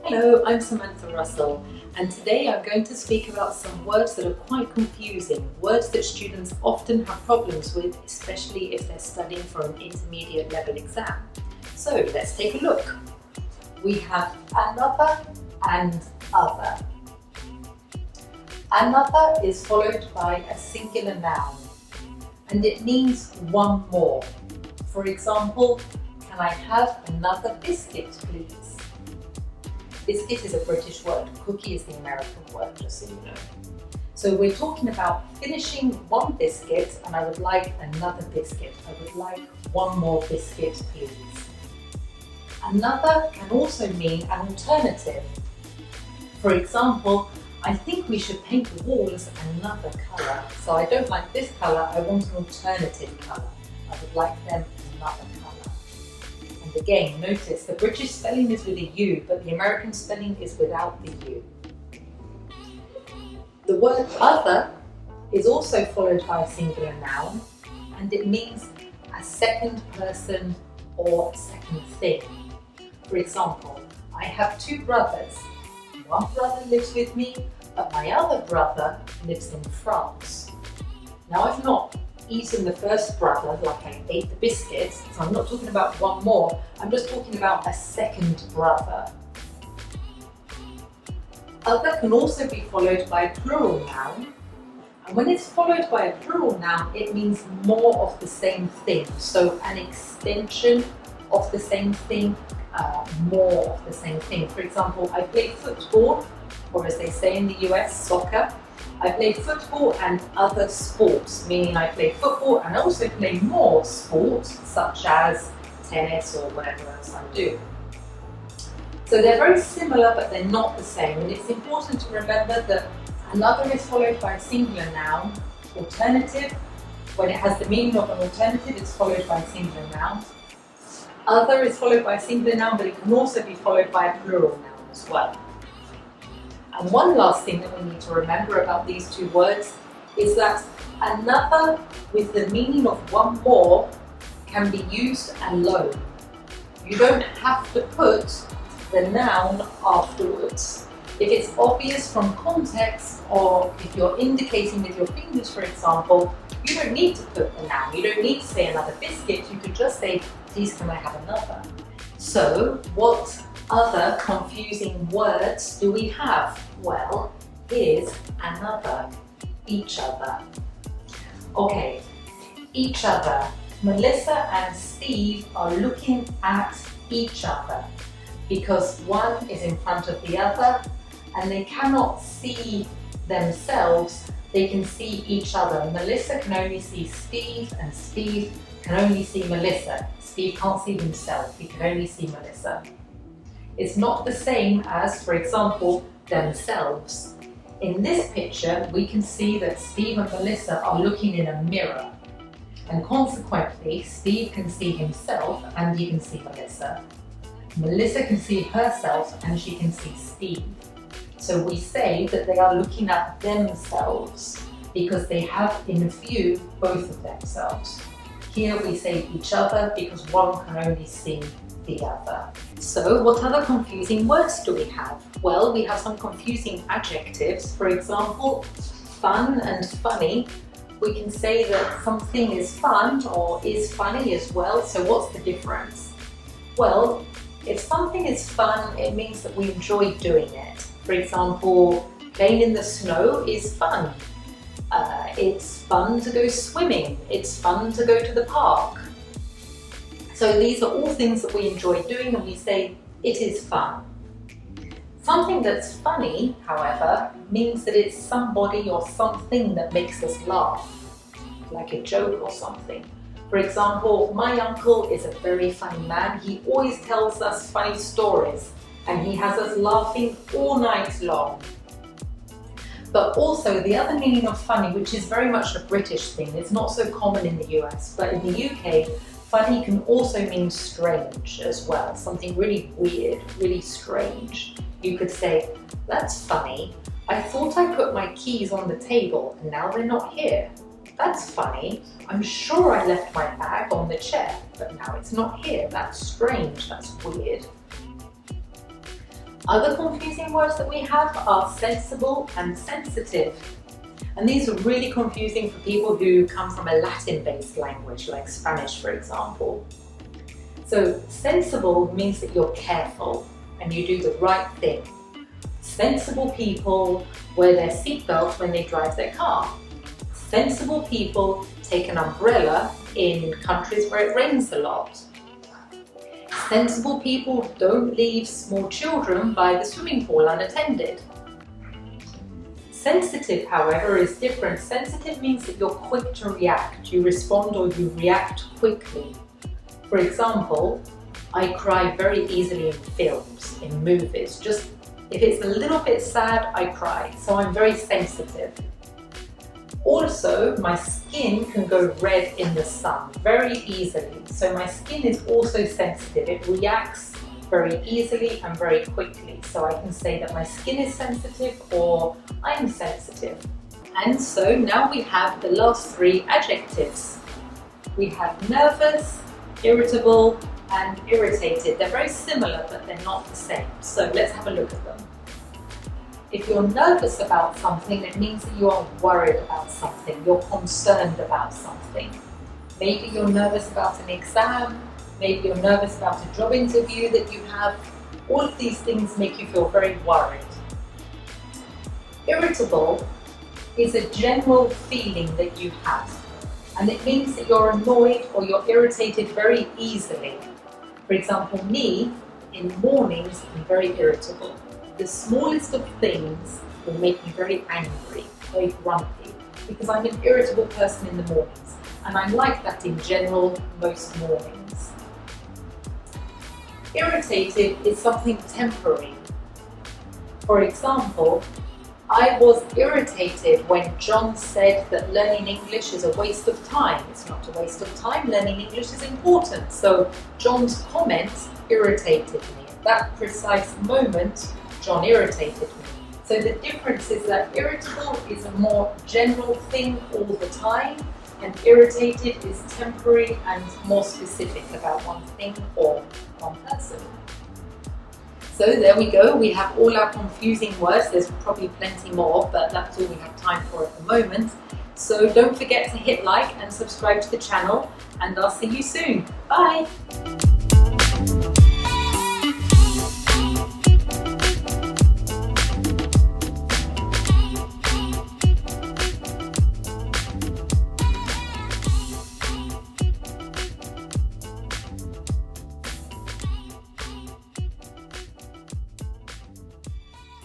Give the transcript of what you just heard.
Hello, I'm Samantha Russell, and today I'm going to speak about some words that are quite confusing, words that students often have problems with, especially if they're studying for an intermediate level exam. So let's take a look. We have another and other. Another is followed by a singular noun, and it means one more. For example, can I have another biscuit, please? Biscuit is a British word, cookie is the American word, just so you know. So we're talking about finishing one biscuit and I would like another biscuit. I would like one more biscuit, please. Another can also mean an alternative. For example, I think we should paint the walls another colour. So I don't like this colour, I want an alternative colour. I would like them another colour. And again, notice the British spelling is with a U, but the American spelling is without the U. The word other is also followed by a singular noun, and it means a second person or a second thing. For example, I have two brothers. One brother lives with me, but my other brother lives in France. Now I've not eaten the first brother like I ate the biscuits, so I'm not talking about one more, I'm just talking about a second brother. Other can also be followed by a plural noun, and when it's followed by a plural noun, it means more of the same thing. So an extension of the same thing, more of the same thing. For example, I play football, or as they say in the US, soccer. I play football and other sports, meaning I play football and also play more sports, such as tennis or whatever else I do. So they're very similar, but they're not the same. And it's important to remember that another is followed by a singular noun. Alternative, when it has the meaning of an alternative, it's followed by a singular noun. Other is followed by a singular noun, but it can also be followed by a plural noun as well. And one last thing that we need to remember about these two words is that another with the meaning of one more can be used alone. You don't have to put the noun afterwards. If it's obvious from context, or if you're indicating with your fingers, for example, you don't need to put the noun. You don't need to say another biscuit. You could just say, please can I have another? So what other confusing words do we have? Well, here's another, each other. Okay, each other. Melissa and Steve are looking at each other because one is in front of the other and they cannot see themselves, they can see each other. Melissa can only see Steve and Steve can only see Melissa. Steve can't see himself, he can only see Melissa. It's not the same as, for example, themselves. In this picture, we can see that Steve and Melissa are looking in a mirror. And consequently, Steve can see himself and he can see Melissa. Melissa can see herself and she can see Steve. So we say that they are looking at themselves because they have in view both of themselves. Here we say each other because one can only see the other. So what other confusing words do we have? Well, we have some confusing adjectives. For example, fun and funny. We can say that something is fun or is funny as well. So what's the difference? Well, if something is fun, it means that we enjoy doing it. For example, playing in the snow is fun. It's fun to go swimming. It's fun to go to the park. So these are all things that we enjoy doing and we say it is fun. Something that's funny, however, means that it's somebody or something that makes us laugh, like a joke or something. For example, my uncle is a very funny man. He always tells us funny stories and he has us laughing all night long. But also the other meaning of funny, which is very much a British thing, it's not so common in the US, but in the UK, funny can also mean strange as well, something really weird, really strange. You could say, that's funny, I thought I put my keys on the table and now they're not here. That's funny. I'm sure I left my bag on the chair, but now it's not here. That's strange. That's weird. Other confusing words that we have are sensible and sensitive. And these are really confusing for people who come from a Latin-based language, like Spanish, for example. So sensible means that you're careful and you do the right thing. Sensible people wear their seatbelt when they drive their car. Sensible people take an umbrella in countries where it rains a lot. Sensible people don't leave small children by the swimming pool unattended. Sensitive, however, is different. Sensitive means that you're quick to react. You respond or you react quickly. For example, I cry very easily in films, in movies. Just if it's a little bit sad, I cry. So I'm very sensitive. Also, my skin can go red in the sun very easily. So my skin is also sensitive. It reacts very easily and very quickly. So I can say that my skin is sensitive or I'm sensitive. And so now we have the last three adjectives. We have nervous, irritable, and irritated. They're very similar, but they're not the same. So let's have a look at them. If you're nervous about something, it means that you are worried about something, you're concerned about something. Maybe you're nervous about an exam, maybe you're nervous about a job interview that you have. All of these things make you feel very worried. Irritable is a general feeling that you have, and it means that you're annoyed or you're irritated very easily. For example, me, in mornings, I'm very irritable. The smallest of things will make me very angry, very grumpy, because I'm an irritable person in the mornings, and I'm like that in general most mornings. Irritated is something temporary. For example, I was irritated when John said that learning English is a waste of time. It's not a waste of time, learning English is important. So John's comment irritated me. At that precise moment, John irritated me. So the difference is that irritable is a more general thing all the time, and irritated is temporary and more specific about one thing or one person. So there we go, we have all our confusing words. There's probably plenty more, but that's all we have time for at the moment. So don't forget to hit like and subscribe to the channel, and I'll see you soon. Bye!